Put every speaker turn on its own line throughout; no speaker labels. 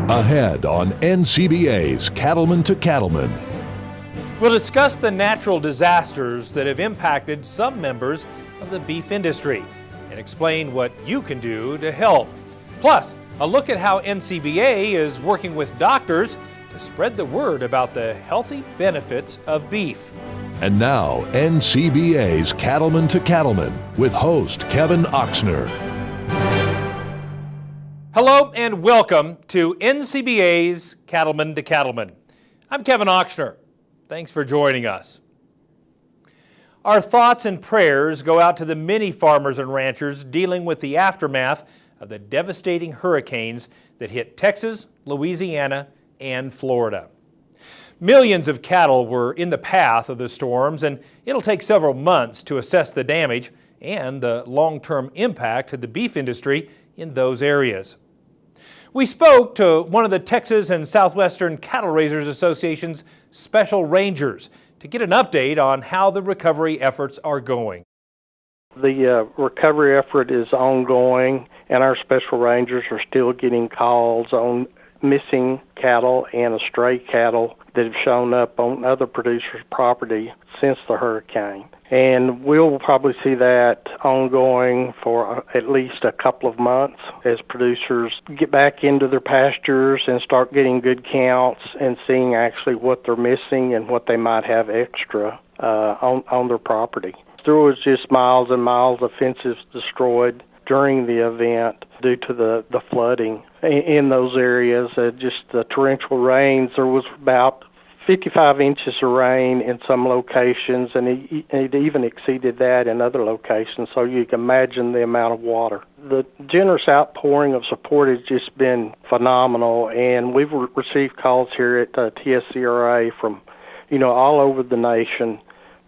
Ahead on NCBA's Cattlemen to Cattlemen.
We'll discuss the natural disasters that have impacted some members of the beef industry and explain what you can do to help. Plus, a look at how NCBA is working with doctors to spread the word about the healthy benefits of beef.
And now, NCBA's Cattlemen to Cattlemen with host Kevin Oxner.
Hello and welcome to NCBA's Cattlemen to Cattlemen. I'm Kevin Oxner. Thanks for joining us. Our thoughts and prayers go out to the many farmers and ranchers dealing with the aftermath of the devastating hurricanes that hit Texas, Louisiana, and Florida. Millions of cattle were in the path of the storms, and it'll take several months to assess the damage and the long-term impact to the beef industry in those areas. We spoke to one of the Texas and Southwestern Cattle Raisers Association's special rangers to get an update on how the recovery efforts are going.
The recovery effort is ongoing, and our special rangers are still getting calls on missing cattle and stray cattle that have shown up on other producers' property since the hurricane. And we'll probably see that ongoing for at least a couple of months as producers get back into their pastures and start getting good counts and seeing actually what they're missing and what they might have extra on their property. There was just miles and miles of fences destroyed during the event due to the flooding in those areas. Just the torrential rains, there was about 55 inches of rain in some locations, and it even exceeded that in other locations, so you can imagine the amount of water. The generous outpouring of support has just been phenomenal, and we've received calls here at TSCRA from, all over the nation,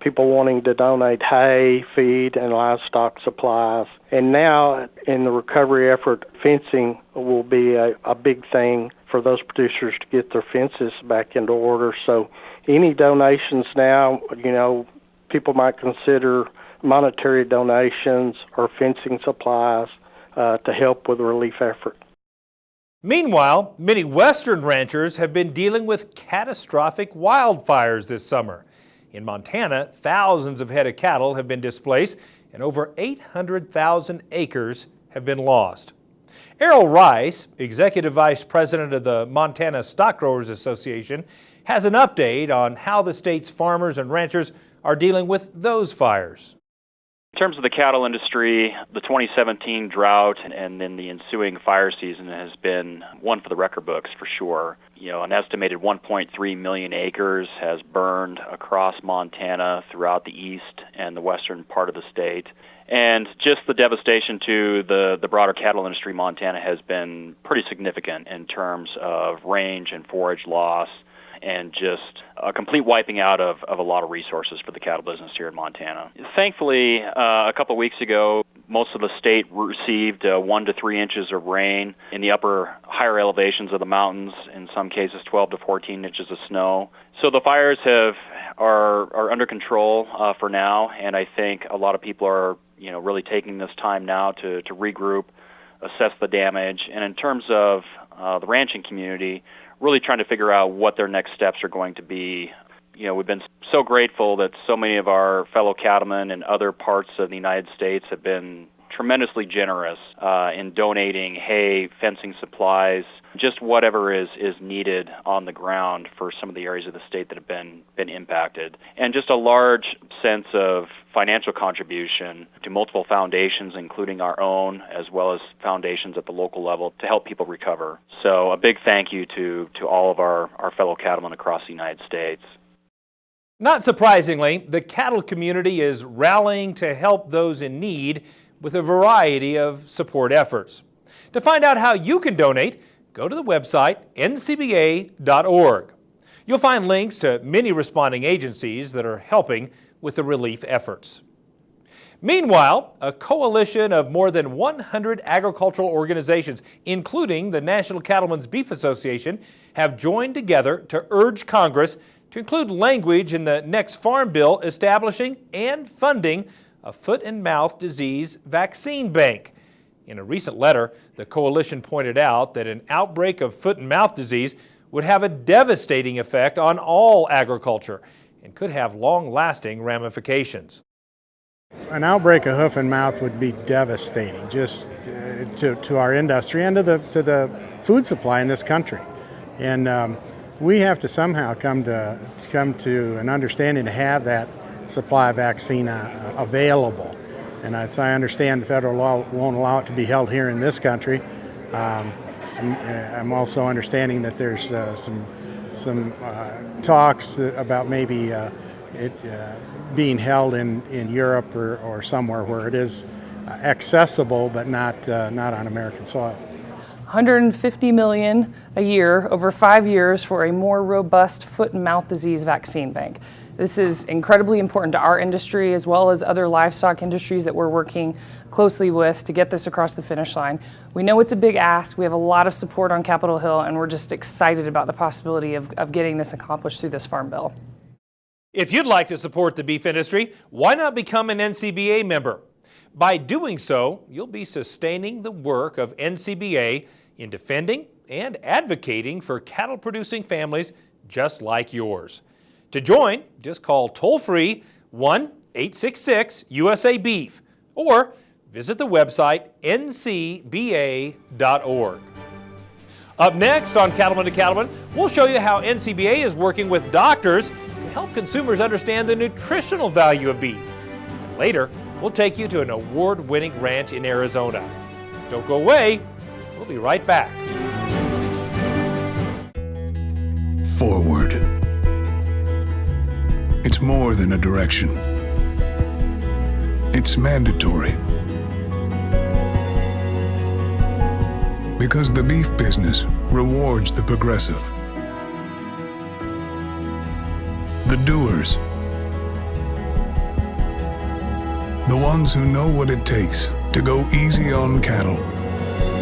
people wanting to donate hay, feed, and livestock supplies. And now, in the recovery effort, fencing will be a big thing for those producers to get their fences back into order. So any donations now, people might consider monetary donations or fencing supplies to help with the relief effort.
Meanwhile, many western ranchers have been dealing with catastrophic wildfires this summer. In Montana, thousands of head of cattle have been displaced and over 800,000 acres have been lost. Errol Rice, Executive Vice President of the Montana Stock Growers Association, has an update on how the state's farmers and ranchers are dealing with those fires.
In terms of the cattle industry, the 2017 drought and then the ensuing fire season has been one for the record books for sure. An estimated 1.3 million acres has burned across Montana throughout the east and the western part of the state. And just the devastation to the broader cattle industry in Montana has been pretty significant in terms of range and forage loss, and just a complete wiping out of a lot of resources for the cattle business here in Montana. Thankfully, a couple of weeks ago, most of the state received 1 to 3 inches of rain in the higher elevations of the mountains, in some cases 12 to 14 inches of snow. So the fires are under control for now, and I think a lot of people are really taking this time now to regroup, assess the damage, and in terms of the ranching community, really trying to figure out what their next steps are going to be. We've been so grateful that so many of our fellow cattlemen in other parts of the United States have been tremendously generous in donating hay, fencing supplies, just whatever is needed on the ground for some of the areas of the state that have been impacted. And just a large sense of financial contribution to multiple foundations, including our own, as well as foundations at the local level to help people recover. So a big thank you to all of our fellow cattlemen across the United States.
Not surprisingly, the cattle community is rallying to help those in need with a variety of support efforts. To find out how you can donate, go to the website ncba.org. You'll find links to many responding agencies that are helping with the relief efforts. Meanwhile, a coalition of more than 100 agricultural organizations, including the National Cattlemen's Beef Association, have joined together to urge Congress to include language in the next farm bill establishing and funding a foot and mouth disease vaccine bank. In a recent letter, the coalition pointed out that an outbreak of foot and mouth disease would have a devastating effect on all agriculture and could have long-lasting ramifications.
An outbreak of hoof and mouth would be devastating just to our industry and to the food supply in this country. And we have to somehow come to an understanding to have that supply of vaccine available. And as I understand, the federal law won't allow it to be held here in this country. I'm also understanding that there's some talks about maybe it being held in Europe or somewhere where it is accessible but not on American soil.
$150 million a year over 5 years for a more robust foot and mouth disease vaccine bank. This is incredibly important to our industry as well as other livestock industries that we're working closely with to get this across the finish line. We know it's a big ask. We have a lot of support on Capitol Hill, and we're just excited about the possibility of getting this accomplished through this Farm Bill.
If you'd like to support the beef industry, why not become an NCBA member? By doing so, you'll be sustaining the work of NCBA in defending and advocating for cattle-producing families just like yours. To join, just call toll-free 1-866-USA-BEEF or visit the website ncba.org. Up next on Cattlemen to Cattlemen, we'll show you how NCBA is working with doctors to help consumers understand the nutritional value of beef. Later, we'll take you to an award-winning ranch in Arizona. Don't go away. We'll be right back.
Forward. It's more than a direction. It's mandatory. Because the beef business rewards the progressive. The doers. The ones who know what it takes to go easy on cattle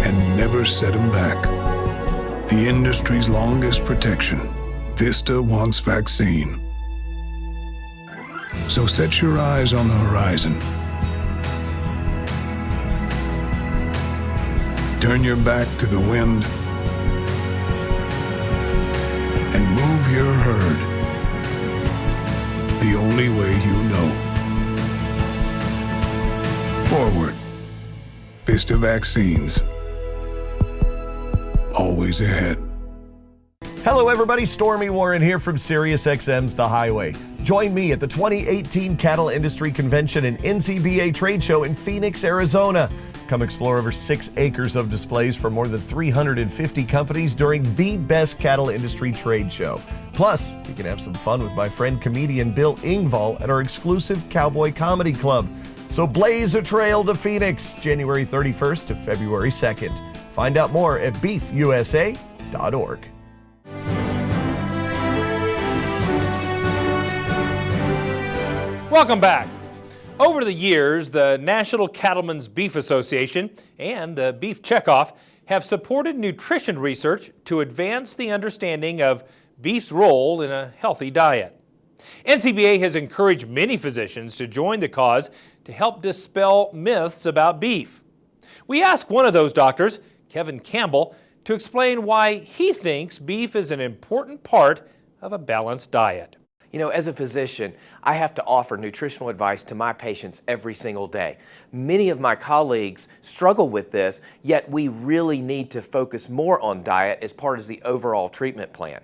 and never set them back. The industry's longest protection. Vista wants vaccine. So set your eyes on the horizon. Turn your back to the wind and move your herd the only way you know. Forward. Vista Vaccines. Always ahead.
Hello everybody, Stormy Warren here from SiriusXM's The Highway. Join me at the 2018 Cattle Industry Convention and NCBA Trade Show in Phoenix, Arizona. Come explore over 6 acres of displays from more than 350 companies during the best cattle industry trade show. Plus, you can have some fun with my friend comedian Bill Engvall at our exclusive Cowboy Comedy Club. So blaze a trail to Phoenix, January 31st to February 2nd. Find out more at beefusa.org.
Welcome back. Over the years, the National Cattlemen's Beef Association and the Beef Checkoff have supported nutrition research to advance the understanding of beef's role in a healthy diet. NCBA has encouraged many physicians to join the cause to help dispel myths about beef. We asked one of those doctors, Kevin Campbell, to explain why he thinks beef is an important part of a balanced diet.
You know, as a physician, I have to offer nutritional advice to my patients every single day. Many of my colleagues struggle with this, yet we really need to focus more on diet as part of the overall treatment plan.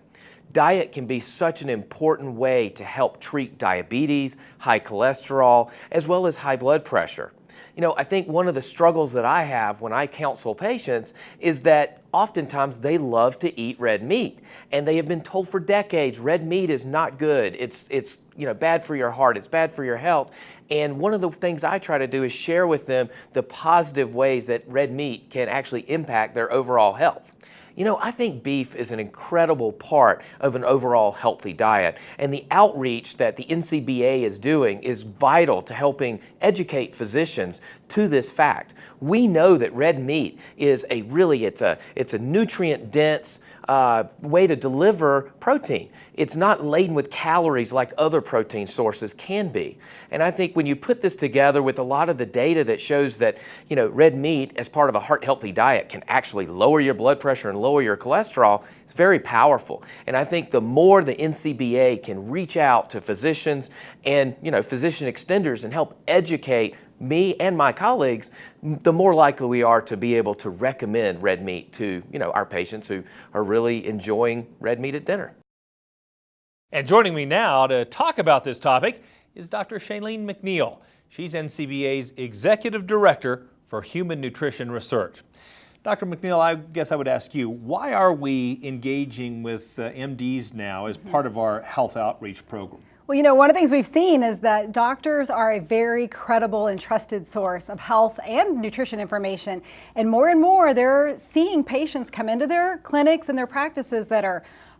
Diet can be such an important way to help treat diabetes, high cholesterol, as well as high blood pressure. You know, I think one of the struggles that I have when I counsel patients is that oftentimes they love to eat red meat, and they have been told for decades red meat is not good. It's bad for your heart, it's bad for your health. And one of the things I try to do is share with them the positive ways that red meat can actually impact their overall health. You know, I think beef is an incredible part of an overall healthy diet, and the outreach that the NCBA is doing is vital to helping educate physicians to this fact. We know that red meat is it's a nutrient-dense way to deliver protein. It's not laden with calories like other protein sources can be. And I think when you put this together with a lot of the data that shows that, you know, red meat as part of a heart-healthy diet can actually lower your blood pressure and lower your cholesterol, it's very powerful. And I think the more the NCBA can reach out to physicians and, you know, physician extenders and help educate me and my colleagues, the more likely we are to be able to recommend red meat to, you know, our patients who are really enjoying red meat at dinner.
And joining me now to talk about this topic is Dr. Shailene McNeil. She's NCBA's Executive Director for Human Nutrition Research. Dr. McNeil, I guess I would ask you, why are we engaging with MDs now as part of our health outreach program?
Well, you know, one of the things we've seen is that doctors are a very credible and trusted source of health and nutrition information. And more, they're seeing patients come into their clinics and their practices that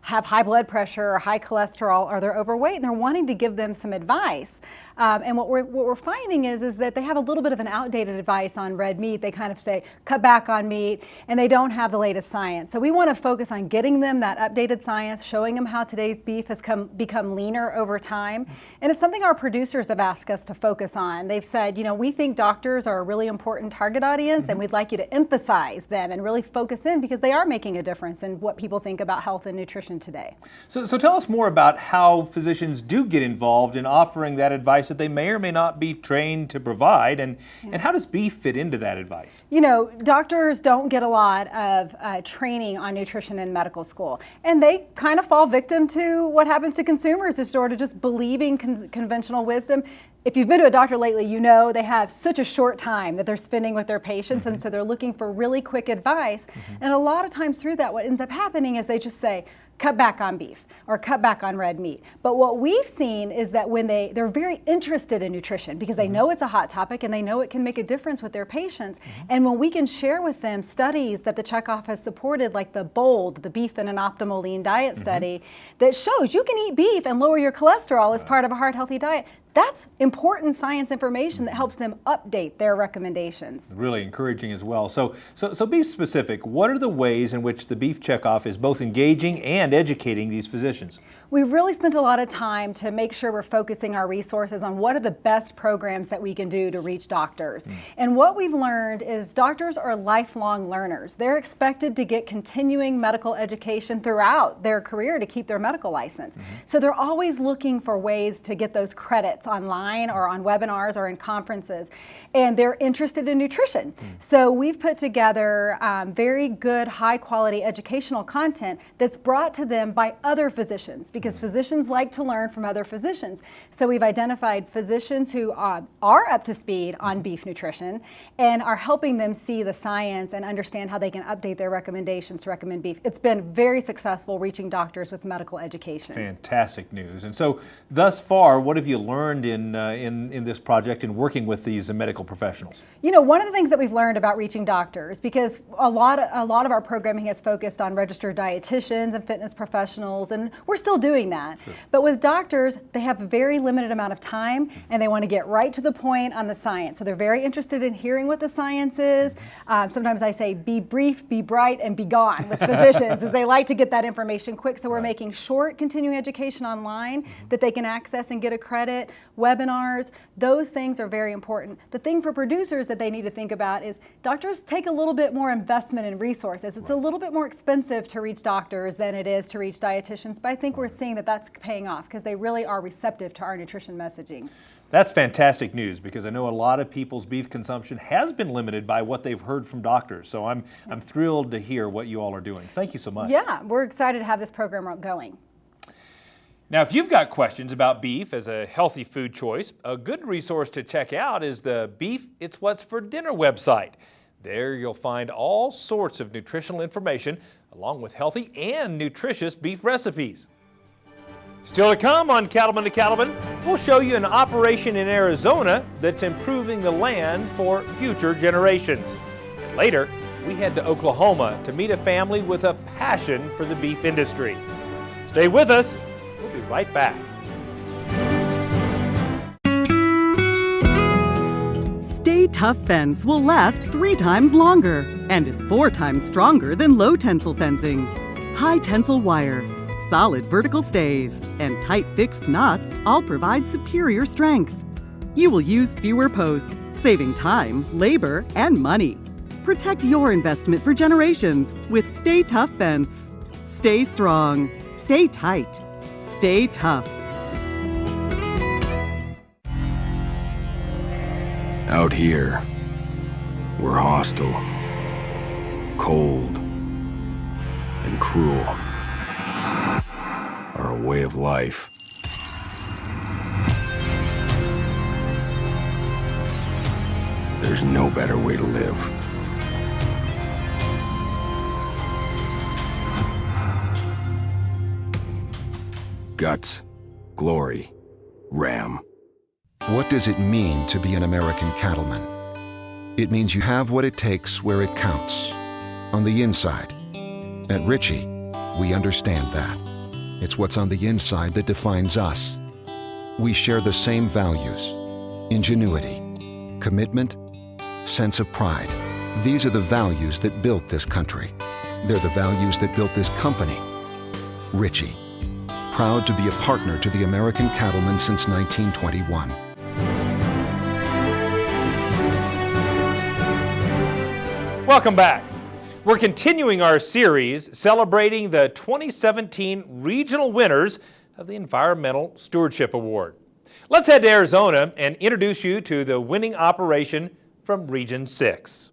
have high blood pressure or high cholesterol, or they're overweight, and they're wanting to give them some advice. And what we're finding is that they have a little bit of an outdated advice on red meat. They kind of say, cut back on meat, and they don't have the latest science. So we want to focus on getting them that updated science, showing them how today's beef has become leaner over time. And it's something our producers have asked us to focus on. They've said, you know, we think doctors are a really important target audience, and we'd like you to emphasize them and really focus in, because they are making a difference in what people think about health and nutrition today.
So tell us more about how physicians do get involved in offering that advice that they may or may not be trained to provide, and how does beef fit into that advice?
You know, doctors don't get a lot of training on nutrition in medical school, and they kind of fall victim to what happens to consumers, is sort of just believing conventional wisdom. If you've been to a doctor lately, you know they have such a short time that they're spending with their patients, and so they're looking for really quick advice. And a lot of times through that, what ends up happening is they just say, cut back on beef or cut back on red meat. But what we've seen is that when they're very interested in nutrition, because they know it's a hot topic and they know it can make a difference with their patients. And when we can share with them studies that the checkoff has supported, like the BOLD, the Beef in an Optimal Lean Diet study, that shows you can eat beef and lower your cholesterol as part of a heart healthy diet. That's important science information that helps them update their recommendations.
Really encouraging as well. So be specific. What are the ways in which the Beef Checkoff is both engaging and educating these physicians?
We've really spent a lot of time to make sure we're focusing our resources on what are the best programs that we can do to reach doctors. And what we've learned is doctors are lifelong learners. They're expected to get continuing medical education throughout their career to keep their medical license. So they're always looking for ways to get those credits online or on webinars or in conferences. And they're interested in nutrition. So we've put together very good, high quality educational content that's brought to them by other physicians, because physicians like to learn from other physicians. So we've identified physicians who are up to speed on beef nutrition and are helping them see the science and understand how they can update their recommendations to recommend beef. It's been very successful reaching doctors with medical education.
Fantastic news. And so thus far, what have you learned in this project in working with these medical professionals?
You know, one of the things that we've learned about reaching doctors, because a lot of our programming has focused on registered dietitians and fitness professionals, and we're still doing that. Sure. But with doctors, they have a very limited amount of time, and they want to get right to the point on the science. So they're very interested in hearing what the science is. Sometimes I say, be brief, be bright, and be gone with physicians, as they like to get that information quick. So we're making short continuing education online that they can access and get a credit, webinars. Those things are very important. The thing for producers that they need to think about is doctors take a little bit more investment in resources. It's a little bit more expensive to reach doctors than it is to reach dietitians, but I think we're seeing that that's paying off, because they really are receptive to our nutrition messaging.
That's fantastic news, because I know a lot of people's beef consumption has been limited by what they've heard from doctors. So I'm thrilled to hear what you all are doing. Thank you so much.
Yeah, we're excited to have this program going.
Now, if you've got questions about beef as a healthy food choice, a good resource to check out is the Beef It's What's for Dinner website. There you'll find all sorts of nutritional information, along with healthy and nutritious beef recipes. Still to come on Cattlemen to Cattlemen, we'll show you an operation in Arizona that's improving the land for future generations. And later, we head to Oklahoma to meet a family with a passion for the beef industry. Stay with us. We'll be right back.
Stay Tough fence will last 3 times longer and is 4 times stronger than low tensile fencing. High tensile wire, solid vertical stays, and tight fixed knots all provide superior strength. You will use fewer posts, saving time, labor, and money. Protect your investment for generations with Stay Tough fence. Stay strong, stay tight, stay tough.
Out here, we're hostile, cold, and cruel. Our way of life. There's no better way to live. Guts, glory, ram.
What does it mean to be an American cattleman? It means you have what it takes where it counts, on the inside. At Ritchie, we understand that. It's what's on the inside that defines us. We share the same values: ingenuity, commitment, sense of pride. These are the values that built this country. They're the values that built this company. Ritchie, proud to be a partner to the American cattlemen since 1921.
Welcome back. We're continuing our series celebrating the 2017 regional winners of the Environmental Stewardship Award. Let's head to Arizona and introduce you to the winning operation from Region 6.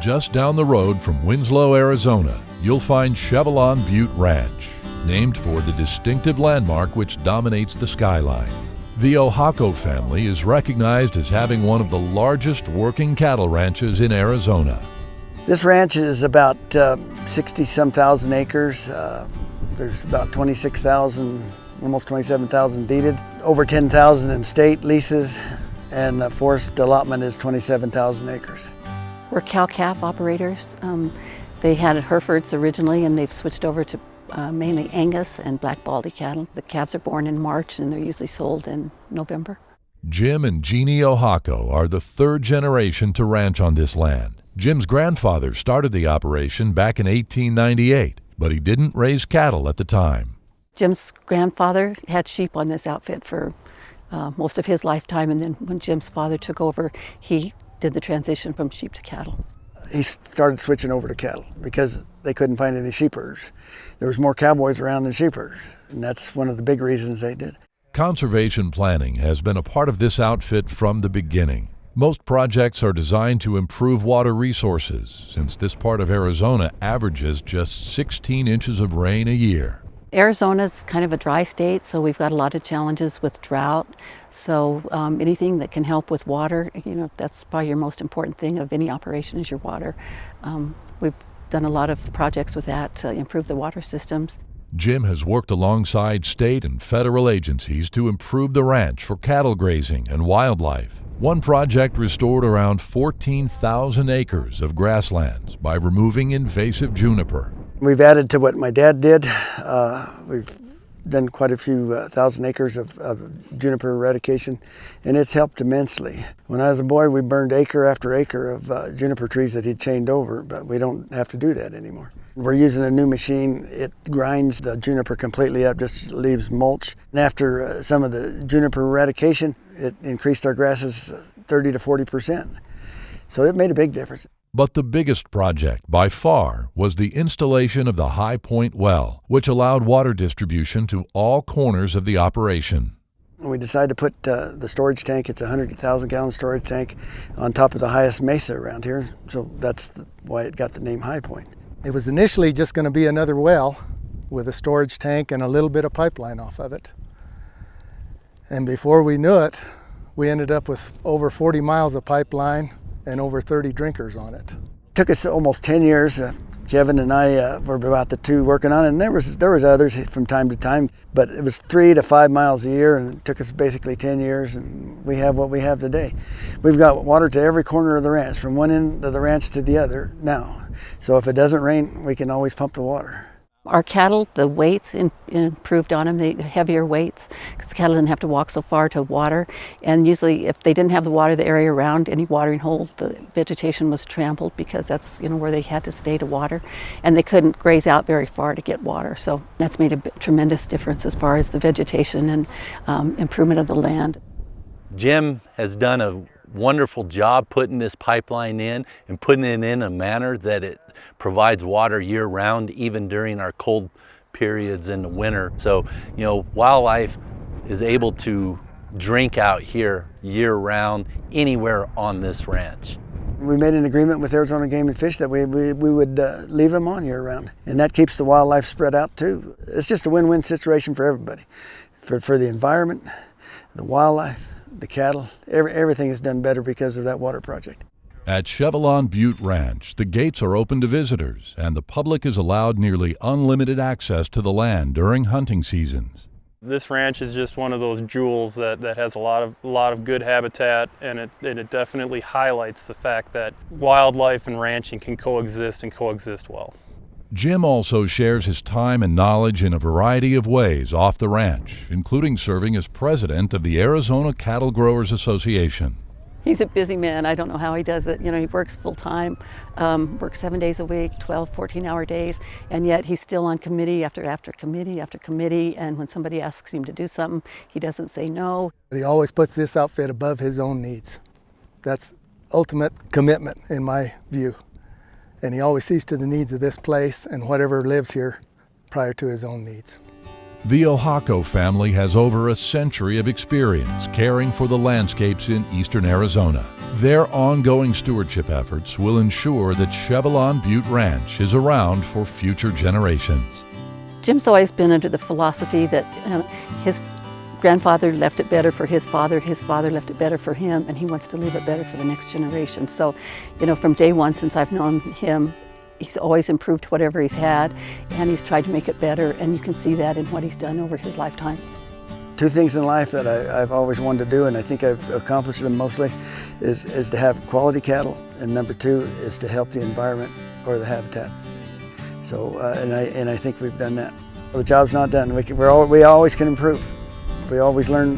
Just down the road from Winslow, Arizona, you'll find Chevelon Butte Ranch, named for the distinctive landmark which dominates the skyline. The Ohako family is recognized as having one of the largest working cattle ranches in Arizona.
This ranch is about 60-some thousand acres. There's about 26,000, almost 27,000 deeded, over 10,000 in state leases, and the forest allotment is 27,000 acres.
We're cow-calf operators. They had Herefords originally, and they've switched over to mainly Angus and Black Baldy cattle. The calves are born in March, and they're usually sold in November.
Jim and Jeannie Ohako are the third generation to ranch on this land. Jim's grandfather started the operation back in 1898, but he didn't raise cattle at the time.
Jim's grandfather had sheep on this outfit for most of his lifetime, and then when Jim's father took over, he did the transition from sheep to cattle.
He started switching over to cattle because they couldn't find any sheepers. There was more cowboys around than sheepers, and that's one of the big reasons they did.
Conservation planning has been a part of this outfit from the beginning. Most projects are designed to improve water resources, since this part of Arizona averages just 16 inches of rain a year.
Arizona's kind of a dry state, so we've got a lot of challenges with drought. So anything that can help with water, that's probably your most important thing of any operation is your water. We've done a lot of projects with that to improve the water systems.
Jim has worked alongside state and federal agencies to improve the ranch for cattle grazing and wildlife. One project restored around 14,000 acres of grasslands by removing invasive juniper.
We've added to what my dad did. We've done quite a few thousand acres of juniper eradication, and it's helped immensely. When I was a boy, we burned acre after acre of juniper trees that he'd chained over, but we don't have to do that anymore. We're using a new machine. It grinds the juniper completely up, just leaves mulch. And after some of the juniper eradication, it increased our grasses 30 to 40%. So it made a big difference.
But the biggest project, by far, was the installation of the High Point well, which allowed water distribution to all corners of the operation.
We decided to put the storage tank, it's a 100,000-gallon storage tank, on top of the highest mesa around here, so that's why it got the name High Point.
It was initially just going to be another well with a storage tank and a little bit of pipeline off of it. And before we knew it, we ended up with over 40 miles of pipeline and over 30 drinkers on it.
took us almost 10 years. Kevin and I were about the two working on it, and there was others from time to time, but it was 3 to 5 miles a year, and it took us basically 10 years, and we have what we have today. We've got water to every corner of the ranch, from one end of the ranch to the other now. So if it doesn't rain, we can always pump the water.
Our cattle, the weights improved on them, the heavier weights, because the cattle didn't have to walk so far to water. And usually if they didn't have the water, the area around any watering hole, the vegetation was trampled because that's where they had to stay to water. And they couldn't graze out very far to get water. So that's made a tremendous difference as far as the vegetation and improvement of the land.
Jim has done a wonderful job putting this pipeline in and putting it in a manner that it provides water year-round, even during our cold periods in the winter. So, wildlife is able to drink out here year-round anywhere on this ranch.
We made an agreement with Arizona Game and Fish that we would leave them on year-round, and that keeps the wildlife spread out too. It's just a win-win situation for everybody, for the environment, the wildlife, the cattle. Everything is done better because of that water project.
At Chevelon Butte Ranch, the gates are open to visitors, and the public is allowed nearly unlimited access to the land during hunting seasons.
This ranch is just one of those jewels that has a lot of good habitat, and it definitely highlights the fact that wildlife and ranching can coexist and coexist well.
Jim also shares his time and knowledge in a variety of ways off the ranch, including serving as president of the Arizona Cattle Growers Association.
He's a busy man. I don't know how he does it. He works full time, works 7 days a week, 12, 14-hour days, and yet he's still on committee after committee after committee, and when somebody asks him to do something, he doesn't say no.
He always puts this outfit above his own needs. That's ultimate commitment in my view. And he always sees to the needs of this place and whatever lives here prior to his own needs.
The Ohako family has over a century of experience caring for the landscapes in eastern Arizona. Their ongoing stewardship efforts will ensure that Chevelon Butte Ranch is around for future generations.
Jim's always been under the philosophy that his grandfather left it better for his father left it better for him, and he wants to leave it better for the next generation. So, from day one since I've known him, he's always improved whatever he's had, and he's tried to make it better, and you can see that in what he's done over his lifetime.
Two things in life that I've always wanted to do, and I think I've accomplished them mostly, is to have quality cattle, and number two is to help the environment or the habitat. So, and I think we've done that. The job's not done. We always can improve. We always learn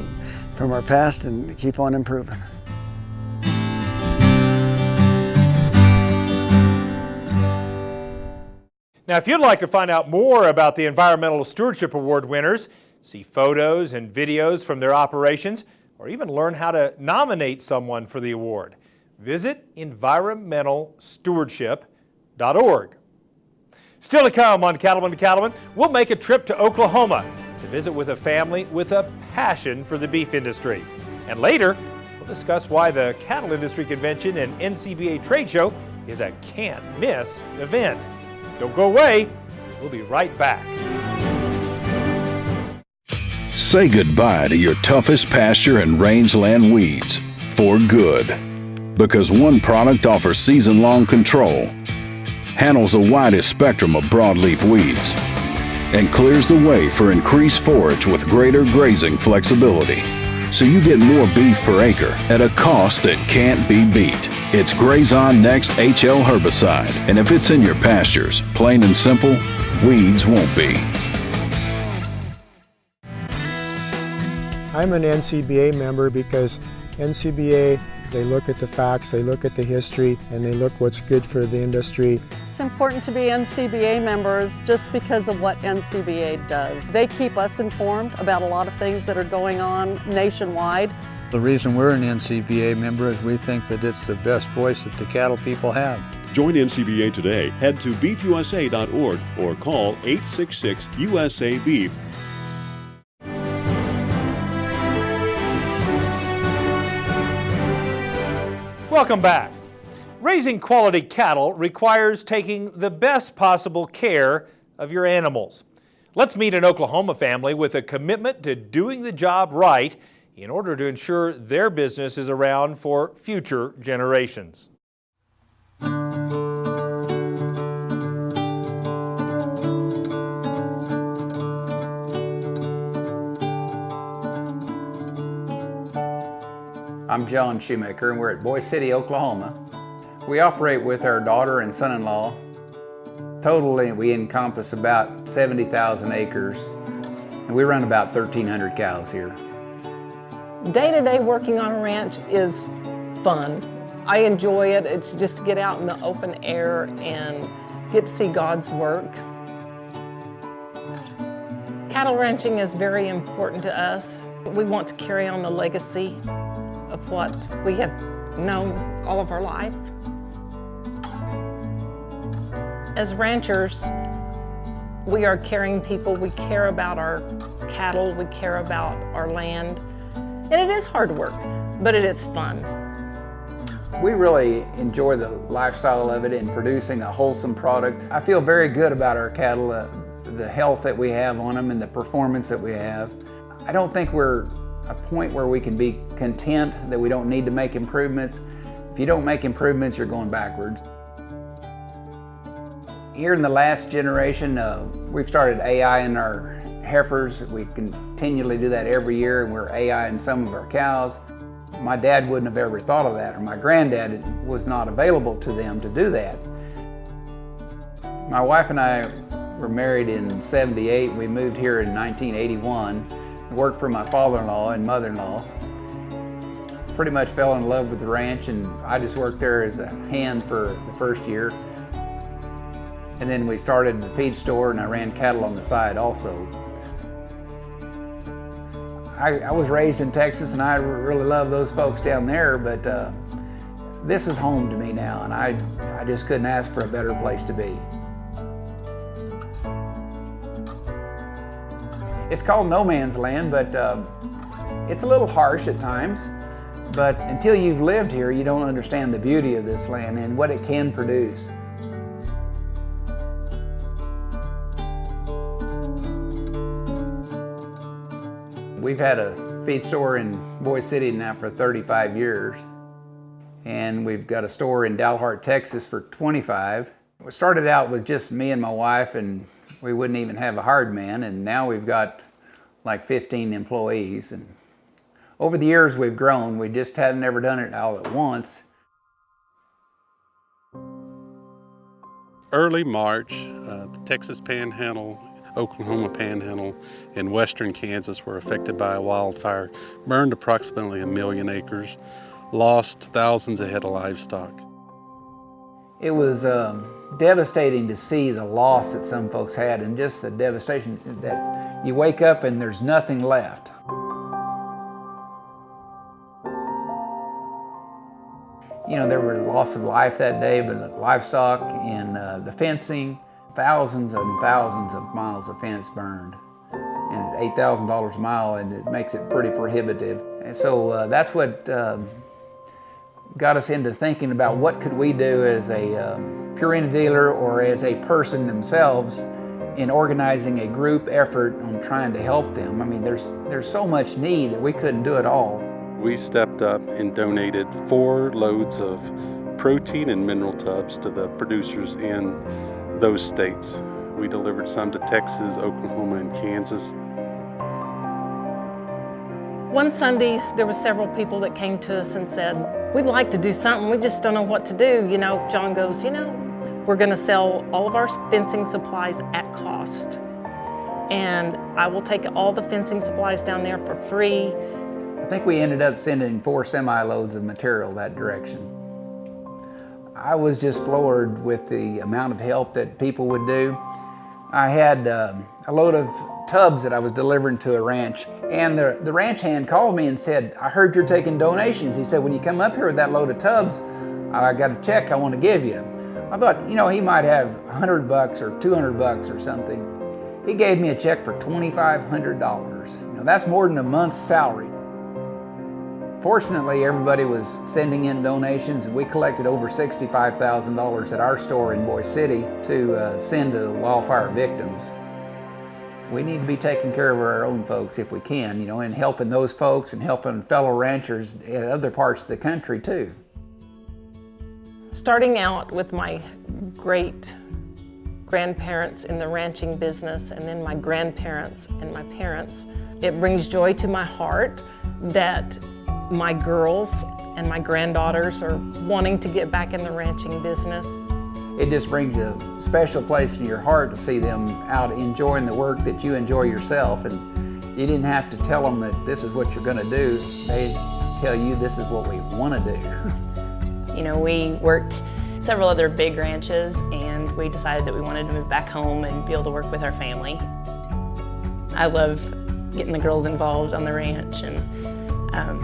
from our past and keep on improving.
Now, if you'd like to find out more about the Environmental Stewardship Award winners, see photos and videos from their operations, or even learn how to nominate someone for the award, visit environmentalstewardship.org. Still to come on Cattlemen to Cattlemen, we'll make a trip to Oklahoma to visit with a family with a passion for the beef industry. And later, we'll discuss why the Cattle Industry Convention and NCBA Trade Show is a can't-miss event. Don't go away. We'll be right back.
Say goodbye to your toughest pasture and rangeland weeds for good. Because one product offers season-long control, handles the widest spectrum of broadleaf weeds, and clears the way for increased forage with greater grazing flexibility. So you get more beef per acre at a cost that can't be beat. It's Grazon Next HL herbicide, and if it's in your pastures, plain and simple, weeds won't be.
I'm an NCBA member because NCBA, they look at the facts, they look at the history, and they look what's good for the industry.
It's important to be NCBA members just because of what NCBA does. They keep us informed about a lot of things that are going on nationwide.
The reason we're an NCBA member is we think that it's the best voice that the cattle people have.
Join NCBA today. Head to beefusa.org or call 866-USA-BEEF.
Welcome back. Raising quality cattle requires taking the best possible care of your animals. Let's meet an Oklahoma family with a commitment to doing the job right in order to ensure their business is around for future generations.
I'm John Shoemaker, and we're at Boise City, Oklahoma. We operate with our daughter and son-in-law. Totally, we encompass about 70,000 acres, and we run about 1,300 cows here.
Day-to-day working on a ranch is fun. I enjoy it. It's just to get out in the open air and get to see God's work. Cattle ranching is very important to us. We want to carry on the legacy of what we have known all of our life. As ranchers, we are caring people. We care about our cattle, we care about our land. And it is hard work, but it is fun.
We really enjoy the lifestyle of it in producing a wholesome product. I feel very good about our cattle, the health that we have on them and the performance that we have. I don't think we're a point where we can be content that we don't need to make improvements. If you don't make improvements, you're going backwards. Here in the last generation, we've started AI in our heifers. We continually do that every year, and we're AI in some of our cows. My dad wouldn't have ever thought of that, or my granddad was not available to them to do that. My wife and I were married in '78. We moved here in 1981. I worked for my father-in-law and mother-in-law. Pretty much fell in love with the ranch, and I just worked there as a hand for the first year. And then we started the feed store, and I ran cattle on the side also. I was raised in Texas, and I really love those folks down there, but this is home to me now, and I just couldn't ask for a better place to be. It's called no man's land, but it's a little harsh at times. But until you've lived here, you don't understand the beauty of this land and what it can produce. We've had a feed store in Boise City now for 35 years. And we've got a store in Dalhart, Texas for 25. We started out with just me and my wife, and we wouldn't even have a hired man, and now we've got like 15 employees. And over the years we've grown. We just haven't ever done it all at once.
Early March, the Texas Panhandle, Oklahoma Panhandle, and western Kansas were affected by a wildfire, burned approximately 1 million acres, lost thousands of head of livestock.
It was devastating to see the loss that some folks had, and just the devastation that you wake up and there's nothing left. You know, there were loss of life that day, but livestock and the fencing, thousands and thousands of miles of fence burned. And at $8,000 a mile, and it makes it pretty prohibitive. And so that's what got us into thinking about what could we do as a Purina dealer or as a person themselves in organizing a group effort on trying to help them. I mean, there's so much need that we couldn't do it all.
We stepped up and donated 4 loads of protein and mineral tubs to the producers in those states. We delivered some to Texas, Oklahoma, and Kansas.
One Sunday, there were several people that came to us and said, we'd like to do something, we just don't know what to do. You know, John goes, you know, we're gonna sell all of our fencing supplies at cost. And I will take all the fencing supplies down there for free.
I think we ended up sending 4 semi-loads of material that direction. I was just floored with the amount of help that people would do. I had a load of tubs that I was delivering to a ranch, and the ranch hand called me and said, I heard you're taking donations. He said, when you come up here with that load of tubs, I got a check I want to give you. I thought, you know, he might have $100 or $200 or something. He gave me a check for $2,500. You know, that's more than a month's salary. Fortunately, everybody was sending in donations, and we collected over $65,000 at our store in Boise City to send to wildfire victims. We need to be taking care of our own folks if we can, you know, and helping those folks and helping fellow ranchers in other parts of the country too.
Starting out with my great grandparents in the ranching business, and then my grandparents and my parents, it brings joy to my heart that My girls and my granddaughters are wanting to get back in the ranching business.
It just brings a special place in your heart to see them out enjoying the work that you enjoy yourself. And you didn't have to tell them that this is what you're going to do. They tell you this is what we want to do.
You know, we worked several other big ranches and we decided that we wanted to move back home and be able to work with our family. I love getting the girls involved on the ranch, and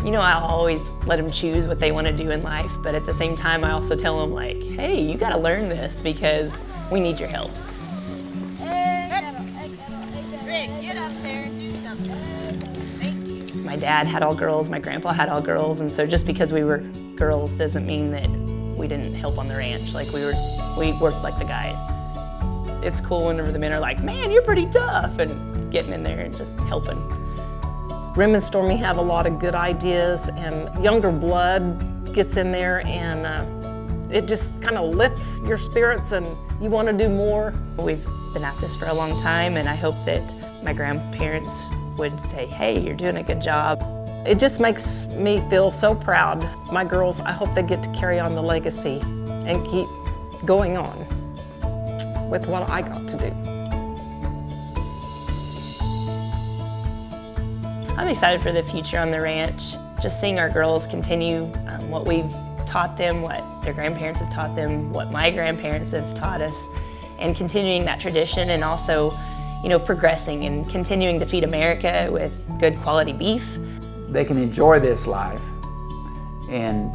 you know, I'll always let them choose what they want to do in life, but at the same time I also tell them, like, hey, you got to learn this because we need your help. My dad had all girls, my grandpa had all girls, and so just because we were girls doesn't mean that we didn't help on the ranch. Like, we worked like the guys. It's cool whenever the men are like, man, you're pretty tough, and getting in there and just helping.
Rim and Stormy have a lot of good ideas, and younger blood gets in there, and it just kind of lifts your spirits and you want to do more.
We've been at this for a long time, and I hope that my grandparents would say, hey, you're doing a good job.
It just makes me feel so proud. My girls, I hope they get to carry on the legacy and keep going on with what I got to do.
I'm excited for the future on the ranch. Just seeing our girls continue what we've taught them, what their grandparents have taught them, what my grandparents have taught us, and continuing that tradition, and also, you know, progressing and continuing to feed America with good quality beef.
They can enjoy this life and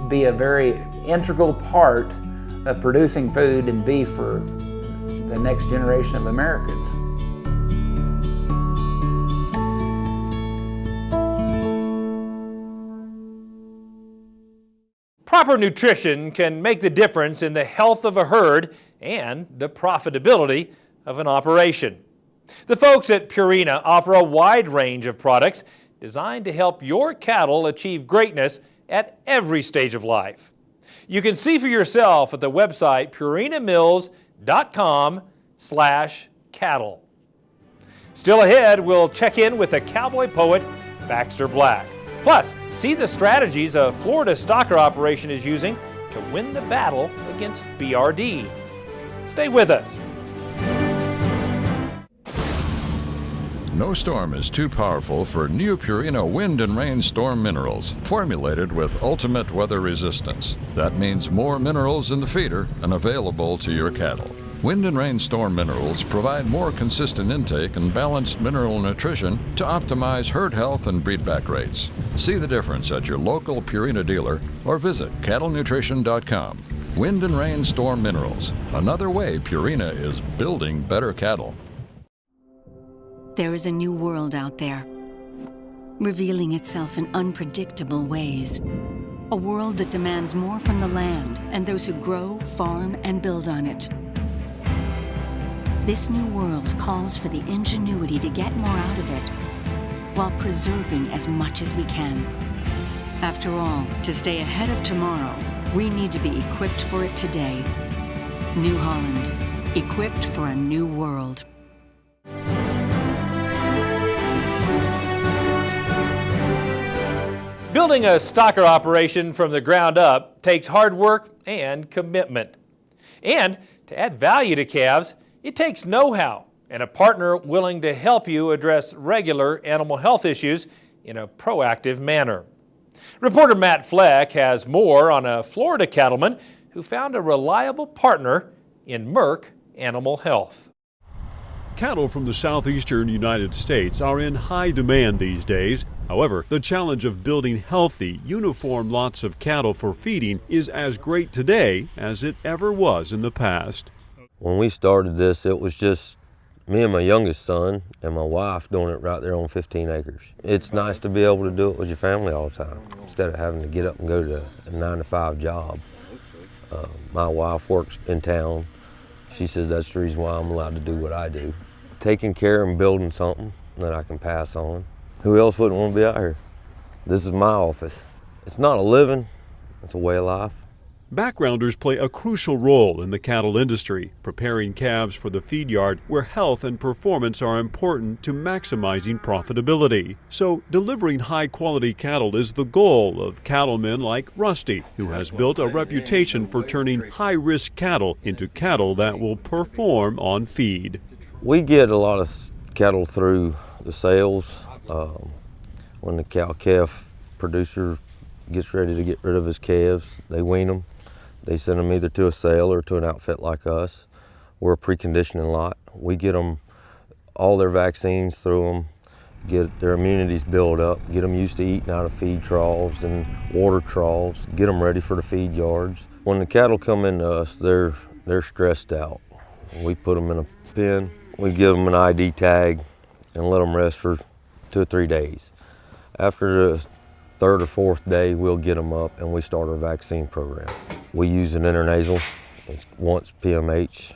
be a very integral part of producing food and beef for the next generation of Americans.
Proper nutrition can make the difference in the health of a herd and the profitability of an operation. The folks at Purina offer a wide range of products designed to help your cattle achieve greatness at every stage of life. You can see for yourself at the website purinamills.com/cattle. Still ahead, we'll check in with the cowboy poet, Baxter Black. Plus, see the strategies a Florida stocker operation is using to win the battle against BRD. Stay with us.
No storm is too powerful for new Purina Wind and Rain Storm Minerals, formulated with ultimate weather resistance. That means more minerals in the feeder and available to your cattle. Wind and Rain Storm Minerals provide more consistent intake and balanced mineral nutrition to optimize herd health and breedback rates. See the difference at your local Purina dealer or visit cattlenutrition.com. Wind and Rain Storm Minerals, another way Purina is building better cattle.
There is a new world out there, revealing itself in unpredictable ways. A world that demands more from the land and those who grow, farm, and build on it. This new world calls for the ingenuity to get more out of it, while preserving as much as we can. After all, to stay ahead of tomorrow, we need to be equipped for it today. New Holland, equipped for a new world.
Building a stocker operation from the ground up takes hard work and commitment. And to add value to calves, it takes know-how and a partner willing to help you address regular animal health issues in a proactive manner. Reporter Matt Fleck has more on a Florida cattleman who found a reliable partner in Merck Animal Health.
Cattle from the southeastern United States are in high demand these days. However, the challenge of building healthy, uniform lots of cattle for feeding is as great today as it ever was in the past.
When we started this, it was just me and my youngest son and my wife doing it right there on 15 acres. It's nice to be able to do it with your family all the time instead of having to get up and go to a 9-to-5 job. My wife works in town. She says that's the reason why I'm allowed to do what I do. Taking care and building something that I can pass on. Who else wouldn't want to be out here? This is my office. It's not a living, it's a way of life.
Backgrounders play a crucial role in the cattle industry, preparing calves for the feed yard where health and performance are important to maximizing profitability. So, delivering high-quality cattle is the goal of cattlemen like Rusty, who has built a reputation for turning high-risk cattle into cattle that will perform on feed.
We get a lot of cattle through the sales. When the cow-calf producer gets ready to get rid of his calves, they wean them. They send them either to a sale or to an outfit like us. We're a preconditioning lot. We get them all their vaccines through them, get their immunities built up, get them used to eating out of feed troughs and water troughs, get them ready for the feed yards. When the cattle come into us, they're stressed out. We put them in a pen, we give them an ID tag and let them rest for 2 or 3 days. After the 3rd or 4th day, we'll get them up and we start our vaccine program. We use an intranasal. It's once PMH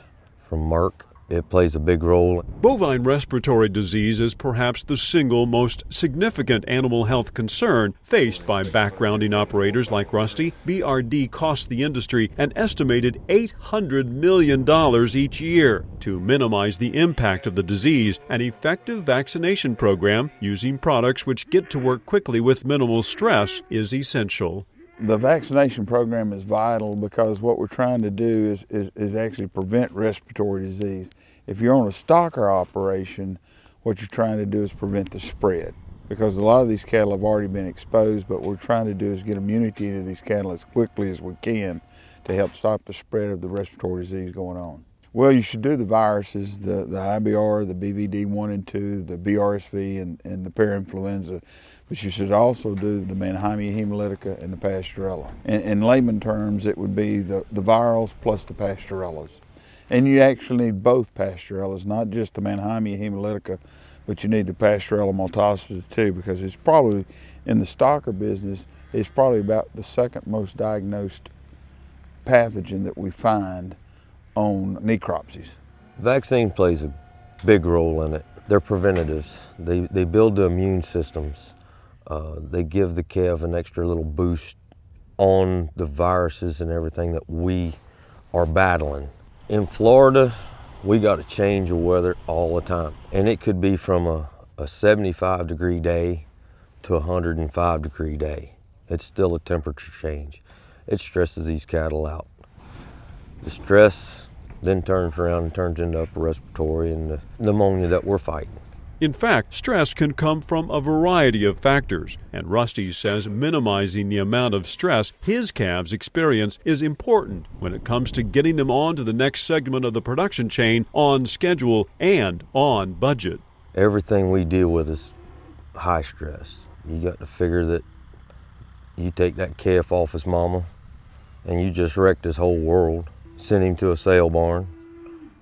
from Merck. It plays a big role.
Bovine respiratory disease is perhaps the single most significant animal health concern faced by backgrounding operators like Rusty. BRD costs the industry an estimated $800 million each year. To minimize the impact of the disease, an effective vaccination program using products which get to work quickly with minimal stress is essential.
The vaccination program is vital because what we're trying to do is actually prevent respiratory disease. If you're on a stocker operation, what you're trying to do is prevent the spread. Because a lot of these cattle have already been exposed, but what we're trying to do is get immunity to these cattle as quickly as we can to help stop the spread of the respiratory disease going on. Well, you should do the viruses, the IBR, the BVD1 and 2, the BRSV, and the parainfluenza, but you should also do the Mannheimia hemolytica and the Pastorella. In layman terms, it would be the virals plus the Pastorellas. And you actually need both Pastorellas, not just the Mannheimia hemolytica, but you need the Pastorella multocida too, because it's probably, in the stocker business, it's probably about the 2nd most diagnosed pathogen that we find on necropsies.
Vaccine plays a big role in it. They're preventatives. They build the immune systems. They give the calf an extra little boost on the viruses and everything that we are battling. In Florida, we got a change of weather all the time. And it could be from a 75-degree day to a 105-degree day. It's still a temperature change. It stresses these cattle out. The stress then turns around and turns into upper respiratory and the pneumonia that we're fighting.
In fact, stress can come from a variety of factors, and Rusty says minimizing the amount of stress his calves experience is important when it comes to getting them on to the next segment of the production chain on schedule and on budget.
Everything we deal with is high stress. You got to figure that you take that calf off his mama and you just wrecked his whole world. Send him to a sale barn.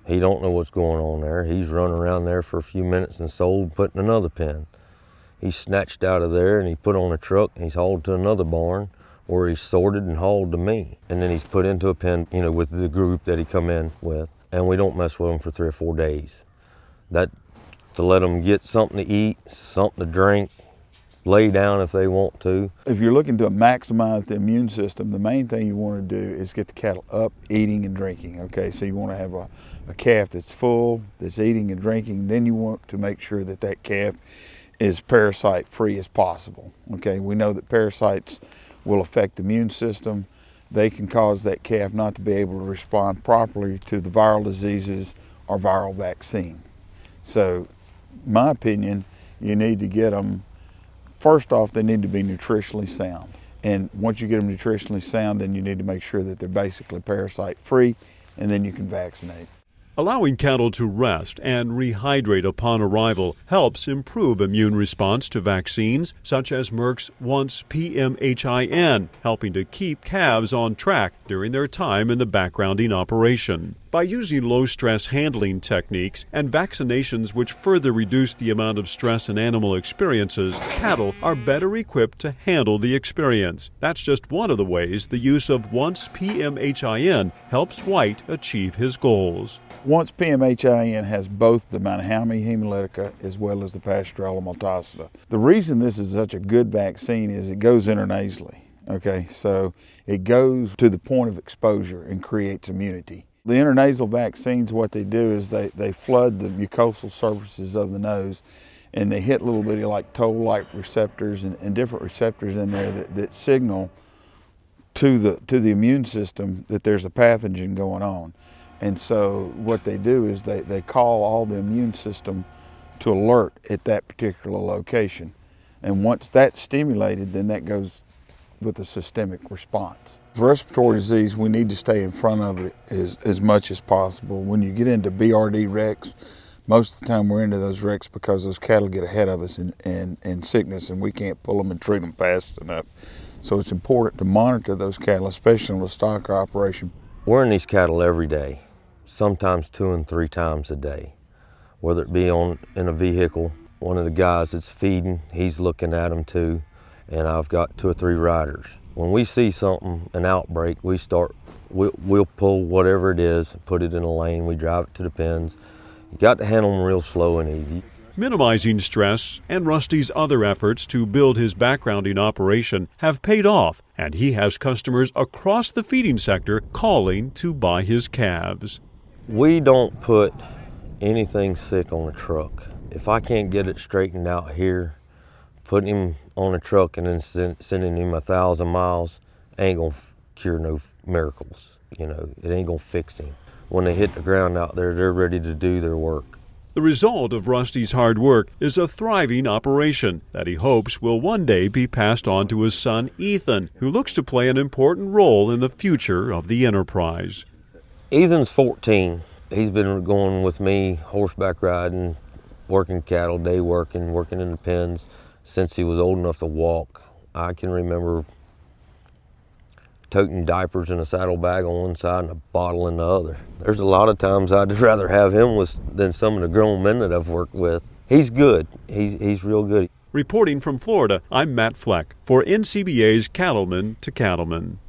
He don't know what's going on there. He's running around there for a few minutes and sold, put in another pen. He's snatched out of there and he put on a truck and he's hauled to another barn where he's sorted and hauled to me. And then he's put into a pen, with the group that he come in with. And we don't mess with him for 3 or 4 days. That to let them get something to eat, something to drink, lay down if they want to.
If you're looking to maximize the immune system, the main thing you want to do is get the cattle up, eating and drinking. Okay, so you want to have a calf that's full, that's eating and drinking. Then you want to make sure that that calf is parasite free as possible. Okay, we know that parasites will affect the immune system. They can cause that calf not to be able to respond properly to the viral diseases or viral vaccine. So, in my opinion, you need to get them. First off, they need to be nutritionally sound. And once you get them nutritionally sound, then you need to make sure that they're basically parasite free, and then you can vaccinate.
Allowing cattle to rest and rehydrate upon arrival helps improve immune response to vaccines, such as Merck's Once PMHIN, helping to keep calves on track during their time in the backgrounding operation. By using low-stress handling techniques and vaccinations which further reduce the amount of stress an animal experiences, cattle are better equipped to handle the experience. That's just one of the ways the use of Once PMHIN helps White achieve his goals.
Once PMHIN has both the Mannheimia hemolytica as well as the Pastorella multocida. The reason this is such a good vaccine is it goes intranasally. Okay, so it goes to the point of exposure and creates immunity. The intranasal vaccines, what they do is they flood the mucosal surfaces of the nose, and they hit little bitty like toll-like receptors and different receptors in there that signal to the immune system that there's a pathogen going on. And so what they do is they call all the immune system to alert at that particular location. And once that's stimulated, then that goes with a systemic response. Respiratory disease, we need to stay in front of it as much as possible. When you get into BRD wrecks, most of the time we're into those wrecks because those cattle get ahead of us in sickness, and we can't pull them and treat them fast enough. So it's important to monitor those cattle, especially on the stocker operation.
We're in these cattle every day, sometimes 2 and 3 times a day, whether it be in a vehicle. One of the guys that's feeding, he's looking at them too, and I've got 2 or 3 riders. When we see something, an outbreak, we'll pull whatever it is, put it in a lane, we drive it to the pens. You got to handle them real slow and easy.
Minimizing stress and Rusty's other efforts to build his backgrounding operation have paid off, and he has customers across the feeding sector calling to buy his calves.
We don't put anything sick on a truck. If I can't get it straightened out here, putting him on a truck and then sending him 1,000 miles ain't gonna cure no miracles. You know, it ain't gonna fix him. When they hit the ground out there, they're ready to do their work.
The result of Rusty's hard work is a thriving operation that he hopes will one day be passed on to his son Ethan, who looks to play an important role in the future of the enterprise.
Ethan's 14. He's been going with me horseback riding, working cattle, day working in the pens since he was old enough to walk. I can remember toting diapers in a saddlebag on one side and a bottle in the other. There's a lot of times I'd rather have him than some of the grown men that I've worked with. He's good. He's real good.
Reporting from Florida, I'm Matt Fleck for NCBA's Cattlemen to Cattlemen.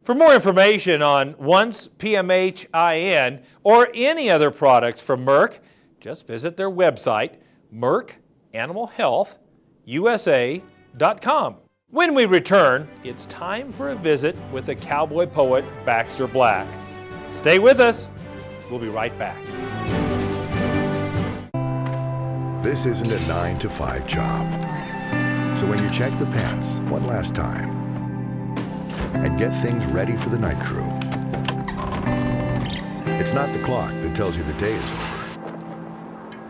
For more information on Once PMHIN or any other products from Merck, just visit their website, mercanimalhealthusa.com. When we return, it's time for a visit with the cowboy poet Baxter Black. Stay with us. We'll be right back.
This isn't a 9 to 5 job. So when you check the pants one last time and get things ready for the night crew, it's not the clock that tells you the day is over.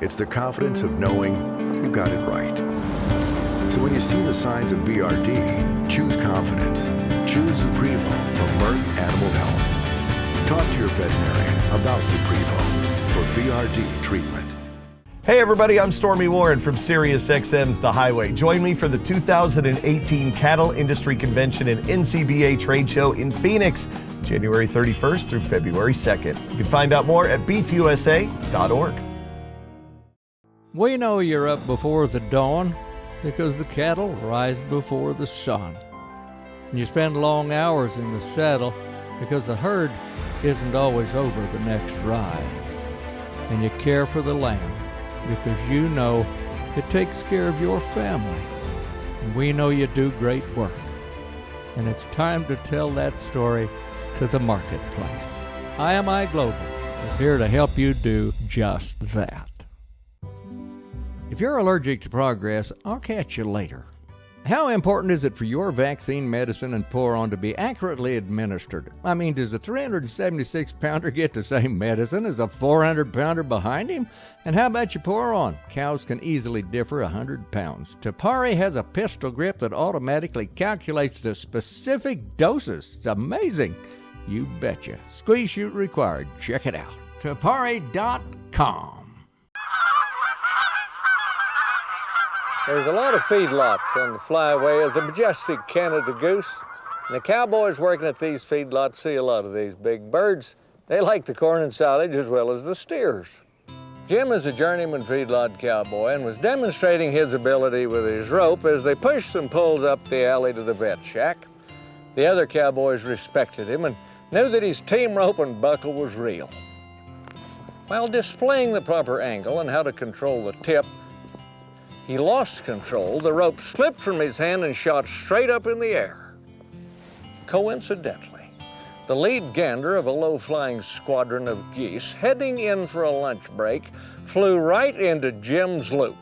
It's the confidence of knowing you got it right. So when you see the signs of BRD, choose confidence. Choose Suprevo from Merck Animal Health. Talk to your veterinarian about Suprevo for BRD treatment.
Hey everybody, I'm Stormy Warren from SiriusXM's The Highway. Join me for the 2018 Cattle Industry Convention and NCBA Trade Show in Phoenix, January 31st through February 2nd. You can find out more at beefusa.org.
We know you're up before the dawn because the cattle rise before the sun. And you spend long hours in the saddle because the herd isn't always over the next rise. And you care for the land because you know it takes care of your family. And we know you do great work. And it's time to tell that story to the marketplace. IMI Global is here to help you do just that. If you're allergic to progress, I'll catch you later. How important is it for your vaccine, medicine, and pour-on to be accurately administered? I mean, does a 376-pounder get the same medicine as a 400-pounder behind him? And how about your pour-on? Cows can easily differ 100 pounds. Tapari has a pistol grip that automatically calculates the specific doses. It's amazing. You betcha. Squeeze chute required. Check it out. Tapari.com.
There's a lot of feedlots on the flyway. It's a majestic Canada goose. And the cowboys working at these feedlots see a lot of these big birds. They like the corn and silage as well as the steers. Jim is a journeyman feedlot cowboy and was demonstrating his ability with his rope as they pushed and pulled up the alley to the vet shack. The other cowboys respected him and knew that his team rope and buckle was real. While displaying the proper angle and how to control the tip, he lost control. The rope slipped from his hand and shot straight up in the air. Coincidentally, the lead gander of a low-flying squadron of geese heading in for a lunch break flew right into Jim's loop.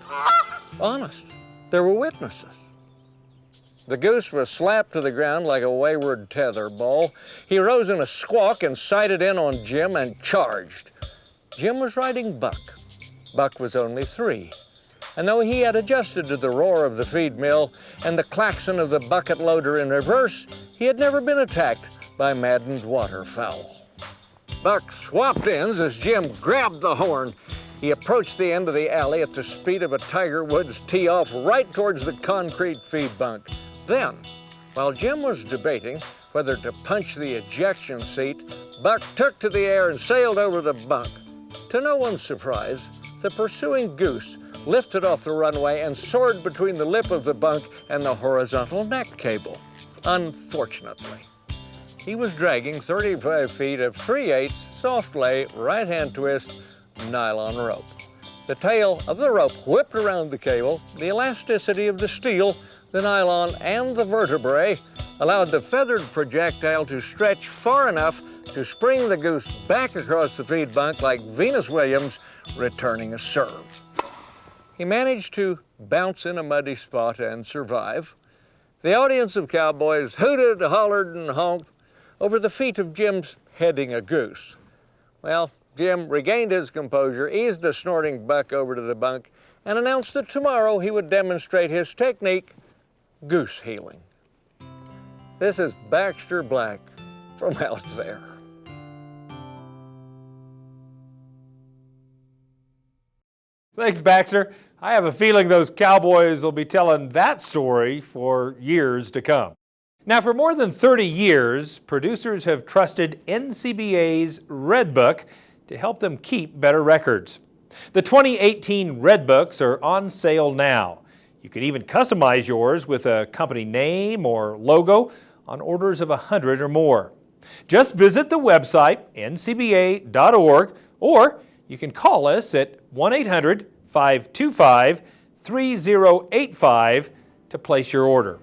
Honest, there were witnesses. The goose was slapped to the ground like a wayward tetherball. He rose in a squawk and sighted in on Jim and charged. Jim was riding Buck. Buck was only 3. And though he had adjusted to the roar of the feed mill and the klaxon of the bucket loader in reverse, he had never been attacked by maddened waterfowl. Buck swapped ends as Jim grabbed the horn. He approached the end of the alley at the speed of a Tiger Woods tee-off right towards the concrete feed bunk. Then, while Jim was debating whether to punch the ejection seat, Buck took to the air and sailed over the bunk. To no one's surprise, the pursuing goose lifted off the runway and soared between the lip of the bunk and the horizontal neck cable. Unfortunately, he was dragging 35 feet of 3/8 soft lay right-hand twist nylon rope. The tail of the rope whipped around the cable. The elasticity of the steel, the nylon, and the vertebrae allowed the feathered projectile to stretch far enough to spring the goose back across the feed bunk like Venus Williams returning a serve. He managed to bounce in a muddy spot and survive. The audience of cowboys hooted, hollered, and honked over the feat of Jim's heading a goose. Well, Jim regained his composure, eased the snorting Buck over to the bunk, and announced that tomorrow he would demonstrate his technique, goose healing. This is Baxter Black from out there.
Thanks, Baxter. I have a feeling those cowboys will be telling that story for years to come. Now, for more than 30 years, producers have trusted NCBA's Red Book to help them keep better records. The 2018 Red Books are on sale now. You can even customize yours with a company name or logo on orders of 100 or more. Just visit the website, ncba.org, or you can call us at 1-800-525-3085 to place your order.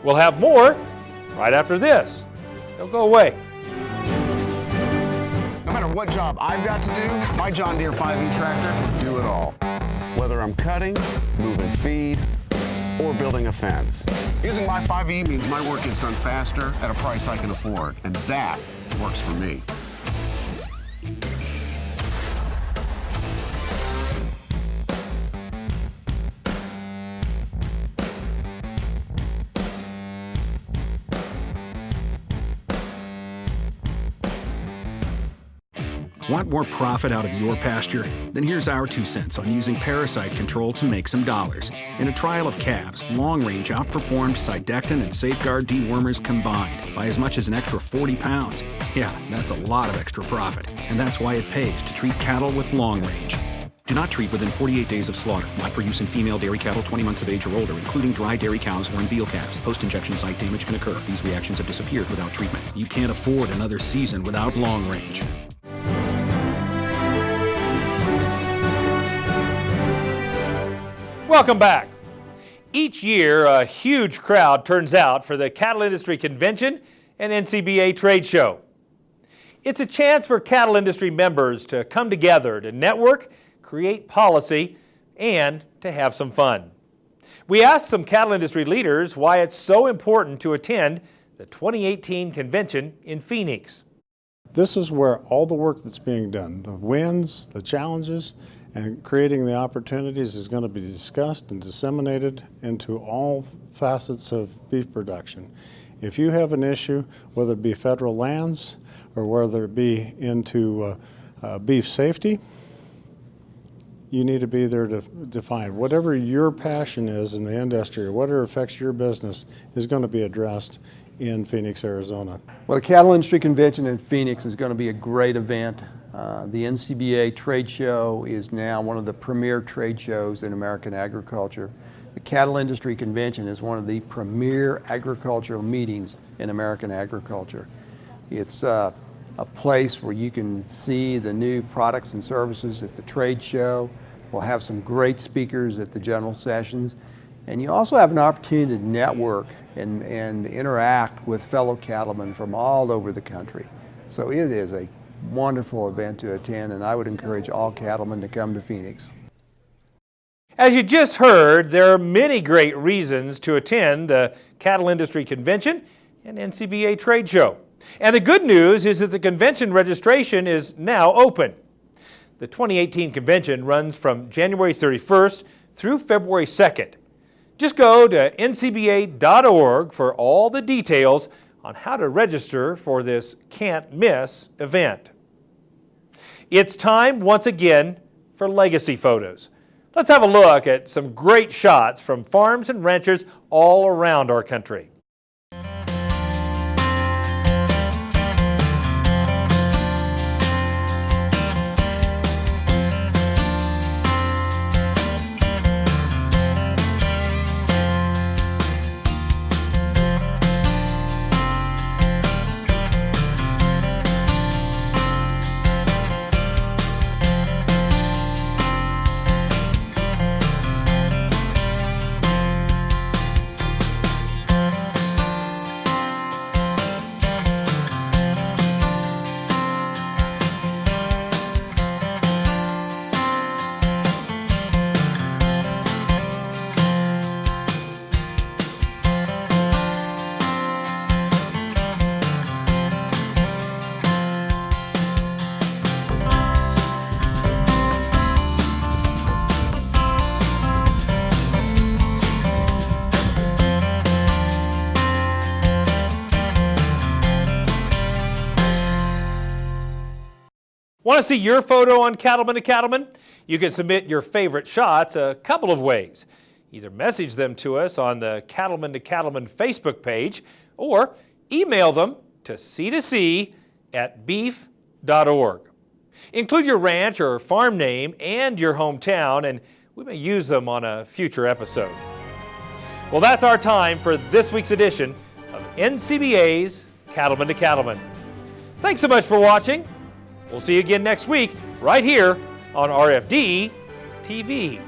We'll have more right after this. Don't go away.
No matter what job I've got to do, my John Deere 5E tractor will do it all. Whether I'm cutting, moving feed, or building a fence. Using my 5E means my work gets done faster at a price I can afford, and that works for me.
Want more profit out of your pasture? Then here's our 2 cents on using parasite control to make some dollars. In a trial of calves, Long Range outperformed Sidectin and Safeguard dewormers combined by as much as an extra 40 pounds. Yeah, that's a lot of extra profit, and that's why it pays to treat cattle with Long Range. Do not treat within 48 days of slaughter. Not for use in female dairy cattle 20 months of age or older, including dry dairy cows or in veal calves. Post-injection site damage can occur. These reactions have disappeared without treatment. You can't afford another season without Long Range.
Welcome back. Each year, a huge crowd turns out for the Cattle Industry Convention and NCBA Trade Show. It's a chance for cattle industry members to come together to network, create policy, and to have some fun. We asked some cattle industry leaders why it's so important to attend the 2018 convention in Phoenix.
This is where all the work that's being done, the wins, the challenges, and creating the opportunities is going to be discussed and disseminated into all facets of beef production. If you have an issue, whether it be federal lands or whether it be into beef safety, you need to be there to define whatever your passion is in the industry or whatever affects your business is going to be addressed in Phoenix, Arizona.
Well, the Cattle Industry Convention in Phoenix is going to be a great event. The NCBA trade show is now one of the premier trade shows in American agriculture. The Cattle Industry Convention is one of the premier agricultural meetings in American agriculture. It's a place where you can see the new products and services at the trade show. We'll have some great speakers at the general sessions, And you also have an opportunity to network and interact with fellow cattlemen from all over the country. So it is a wonderful event to attend, and I would encourage all cattlemen to come to Phoenix.
As you just heard, there are many great reasons to attend the Cattle Industry Convention and NCBA Trade Show. And the good news is that the convention registration is now open. The 2018 convention runs from January 31st through February 2nd. Just go to ncba.org for all the details on how to register for this can't-miss event. It's time once again for legacy photos. Let's have a look at some great shots from farms and ranchers all around our country. Want to see your photo on Cattlemen to Cattlemen? You can submit your favorite shots a couple of ways. Either message them to us on the Cattlemen to Cattlemen Facebook page or email them to c2c@beef.org. Include your ranch or farm name and your hometown, and we may use them on a future episode. Well, that's our time for this week's edition of NCBA's Cattlemen to Cattlemen. Thanks so much for watching. We'll see you again next week right here on RFD TV.